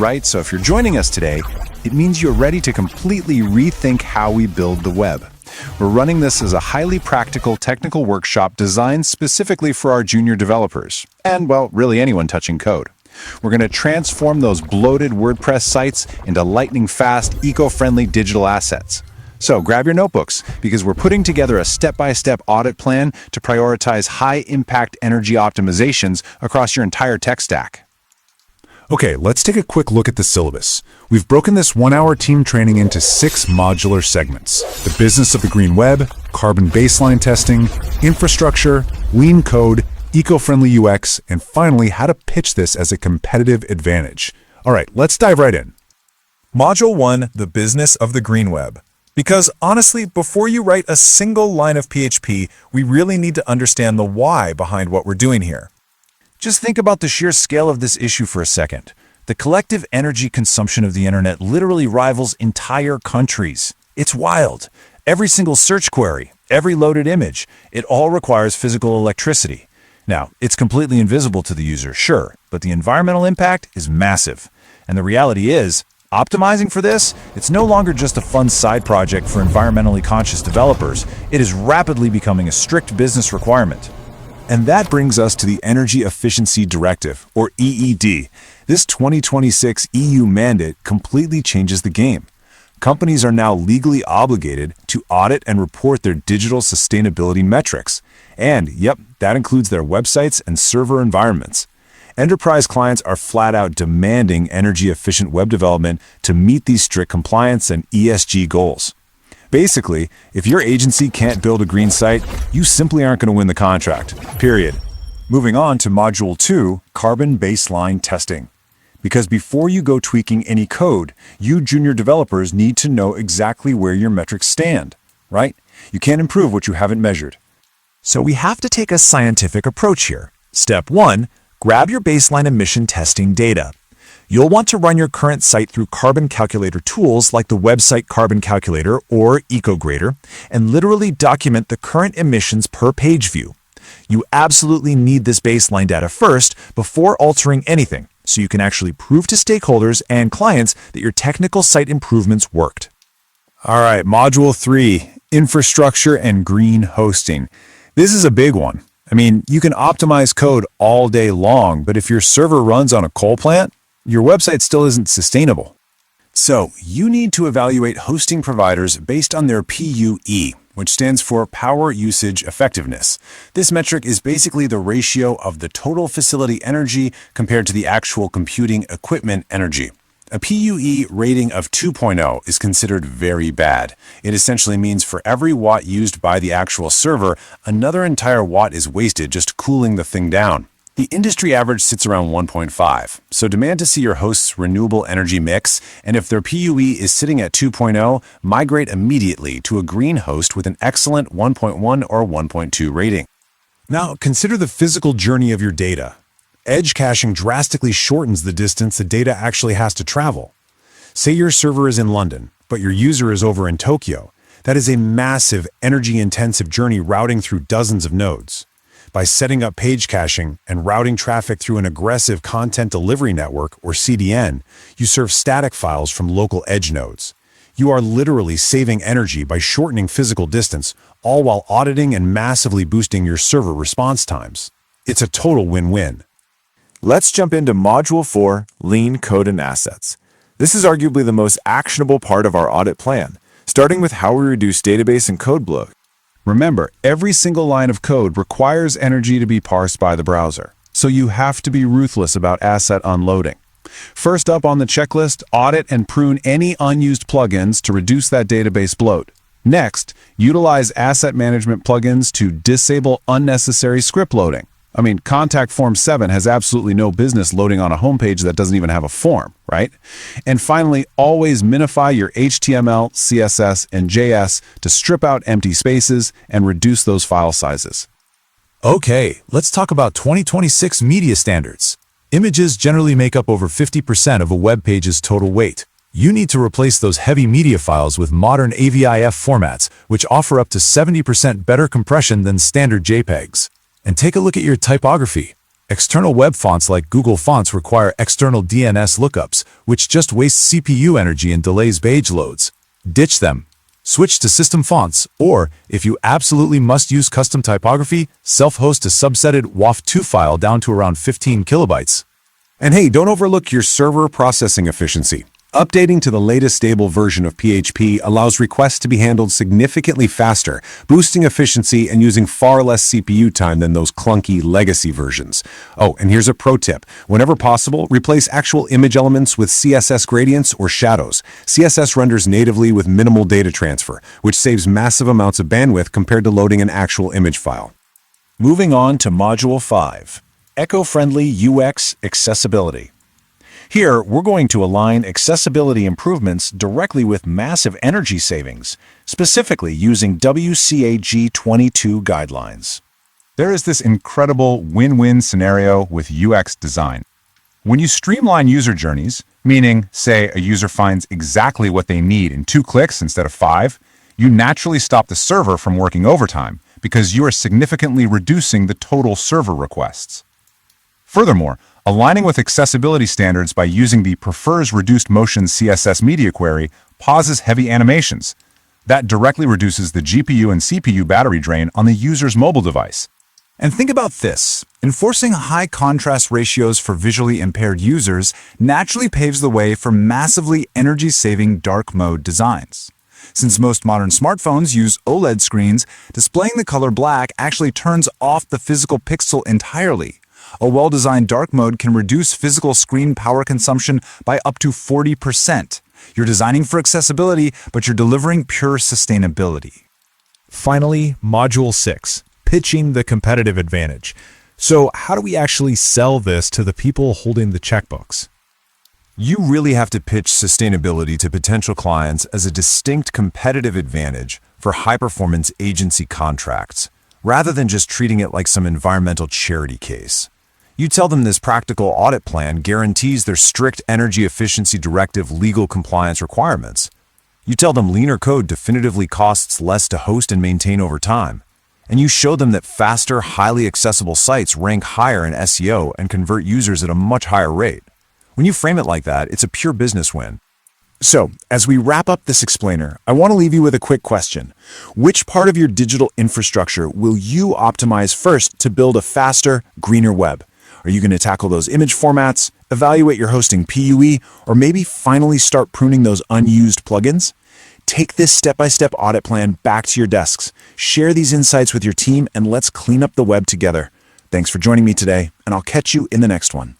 right? So if you're joining us today, it means you're ready to completely rethink how we build the web. We're running this as a highly practical technical workshop designed specifically for our junior developers, and, well, really anyone touching code. We're going to transform those bloated WordPress sites into lightning-fast, eco-friendly digital assets. So grab your notebooks, because we're putting together a step-by-step audit plan to prioritize high-impact energy optimizations across your entire tech stack. Okay, let's take a quick look at the syllabus. We've broken this one-hour team training into 6 modular segments: the business of the green web, carbon baseline testing, infrastructure, lean code, eco-friendly UX, and finally, how to pitch this as a competitive advantage. All right, let's dive right in. Module 1, the business of the green web. Because honestly, before you write a single line of PHP, we really need to understand the why behind what we're doing here. Just think about the sheer scale of this issue for a second. The collective energy consumption of the internet literally rivals entire countries. It's wild. Every single search query, every loaded image, it all requires physical electricity. Now, it's completely invisible to the user, sure, but the environmental impact is massive. And the reality is, optimizing for this, it's no longer just a fun side project for environmentally conscious developers. It is rapidly becoming a strict business requirement. And that brings us to the Energy Efficiency Directive, or EED. This 2026 EU mandate completely changes the game. Companies are now legally obligated to audit and report their digital sustainability metrics. And, yep, that includes their websites and server environments. Enterprise clients are flat out demanding energy-efficient web development to meet these strict compliance and ESG goals. Basically, if your agency can't build a green site, you simply aren't going to win the contract, period. Moving on to Module 2, Carbon Baseline Testing. Because before you go tweaking any code, you junior developers need to know exactly where your metrics stand, right? You can't improve what you haven't measured. So we have to take a scientific approach here. Step 1, grab your baseline emission testing data. You'll want to run your current site through carbon calculator tools like the website Carbon Calculator or EcoGrader and literally document the current emissions per page view. You absolutely need this baseline data first before altering anything, so you can actually prove to stakeholders and clients that your technical site improvements worked. All right, Module 3, Infrastructure and Green Hosting. This is a big one. I mean, you can optimize code all day long, but if your server runs on a coal plant, your website still isn't sustainable. So you need to evaluate hosting providers based on their PUE, which stands for Power Usage Effectiveness. This metric is basically the ratio of the total facility energy compared to the actual computing equipment energy. A PUE rating of 2.0 is considered very bad. It essentially means for every watt used by the actual server, another entire watt is wasted just cooling the thing down. The industry average sits around 1.5, so demand to see your host's renewable energy mix, and if their PUE is sitting at 2.0, migrate immediately to a green host with an excellent 1.1 or 1.2 rating. Now, consider the physical journey of your data. Edge caching drastically shortens the distance the data actually has to travel. Say your server is in London, but your user is over in Tokyo. That is a massive, energy-intensive journey routing through dozens of nodes. By setting up page caching and routing traffic through an aggressive content delivery network, or CDN, you serve static files from local edge nodes. You are literally saving energy by shortening physical distance, all while auditing and massively boosting your server response times. It's a total win-win. Let's jump into Module 4, Lean Code and Assets. This is arguably the most actionable part of our audit plan, starting with how we reduce database and code bloat. Remember, every single line of code requires energy to be parsed by the browser, so you have to be ruthless about asset unloading. First up on the checklist, audit and prune any unused plugins to reduce that database bloat. Next, utilize asset management plugins to disable unnecessary script loading. I mean, Contact Form 7 has absolutely no business loading on a homepage that doesn't even have a form, right? And finally, always minify your HTML, CSS, and JS to strip out empty spaces and reduce those file sizes. Okay, let's talk about 2026 media standards. Images generally make up over 50% of a web page's total weight. You need to replace those heavy media files with modern AVIF formats, which offer up to 70% better compression than standard JPEGs. And take a look at your typography. External web fonts like Google Fonts require external DNS lookups, which just waste CPU energy and delays page loads. Ditch them. Switch to system fonts, or, if you absolutely must use custom typography, self-host a subsetted WAF2 file down to around 15 kilobytes. And hey, don't overlook your server processing efficiency. Updating to the latest stable version of PHP allows requests to be handled significantly faster, boosting efficiency and using far less CPU time than those clunky legacy versions. Oh, and here's a pro tip. Whenever possible, replace actual image elements with CSS gradients or shadows. CSS renders natively with minimal data transfer, which saves massive amounts of bandwidth compared to loading an actual image file. Moving on to Module 5, Eco-Friendly UX Accessibility. Here, we're going to align accessibility improvements directly with massive energy savings, specifically using WCAG 22 guidelines. There is this incredible win-win scenario with UX design. When you streamline user journeys, meaning, say, a user finds exactly what they need in 2 clicks instead of 5, you naturally stop the server from working overtime because you are significantly reducing the total server requests. Furthermore, aligning with accessibility standards by using the Prefers Reduced Motion CSS media query pauses heavy animations. That directly reduces the GPU and CPU battery drain on the user's mobile device. And think about this. Enforcing high contrast ratios for visually impaired users naturally paves the way for massively energy-saving dark mode designs. Since most modern smartphones use OLED screens, displaying the color black actually turns off the physical pixel entirely. A well-designed dark mode can reduce physical screen power consumption by up to 40%. You're designing for accessibility, but you're delivering pure sustainability. Finally, Module 6, Pitching the Competitive Advantage. So how do we actually sell this to the people holding the checkbooks? You really have to pitch sustainability to potential clients as a distinct competitive advantage for high-performance agency contracts, rather than just treating it like some environmental charity case. You tell them this practical audit plan guarantees their strict energy efficiency directive legal compliance requirements. You tell them leaner code definitively costs less to host and maintain over time. And you show them that faster, highly accessible sites rank higher in SEO and convert users at a much higher rate. When you frame it like that, it's a pure business win. So, as we wrap up this explainer, I want to leave you with a quick question. Which part of your digital infrastructure will you optimize first to build a faster, greener web? Are you going to tackle those image formats, evaluate your hosting PUE, or maybe finally start pruning those unused plugins? Take this step-by-step audit plan back to your desks. Share these insights with your team, and let's clean up the web together. Thanks for joining me today, and I'll catch you in the next one.